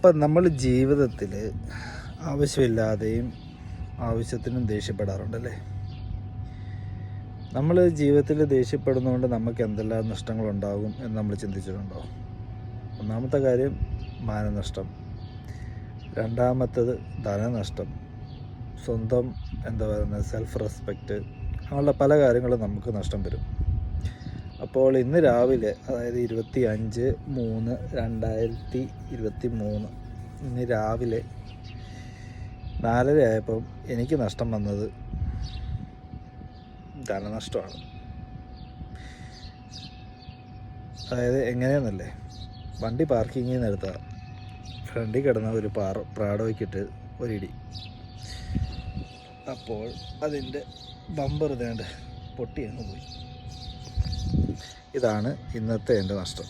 അപ്പം നമ്മൾ ജീവിതത്തിൽ ആവശ്യമില്ലാതെയും ആവശ്യത്തിനും ദേഷ്യപ്പെടാറുണ്ടല്ലേ. നമ്മൾ ജീവിതത്തിൽ ദേഷ്യപ്പെടുന്നതുകൊണ്ട് നമുക്ക് എന്തെല്ലാം നഷ്ടങ്ങളുണ്ടാകും എന്ന് നമ്മൾ ചിന്തിച്ചിട്ടുണ്ടോ? ഒന്നാമത്തെ കാര്യം മാനനഷ്ടം, രണ്ടാമത്തത് ധനനഷ്ടം, സ്വന്തം സെൽഫ് റെസ്പെക്റ്റ്, അങ്ങനെയുള്ള പല കാര്യങ്ങളും നമുക്ക് നഷ്ടം വരും. അപ്പോൾ ഇന്ന് രാവിലെ, അതായത് 25/3/2023 ഇന്ന് രാവിലെ 4:30 ആയപ്പം എനിക്ക് നഷ്ടം വന്നത് ധനനഷ്ടമാണ്. അതായത് എങ്ങനെയാണെന്നല്ലേ, വണ്ടി പാർക്കിങ്ങിൽ നിന്ന് എടുത്ത ഫ്രണ്ടിൽ കിടന്ന ഒരു പ്രാഡോയ്ക്കിട്ട് ഒരിടി. അപ്പോൾ അതിൻ്റെ ബമ്പർ ഇതേണ്ട പൊട്ടി അങ്ങ് പോയി. ഇതാണ് ഇന്നത്തെ എൻ്റെ നഷ്ടം.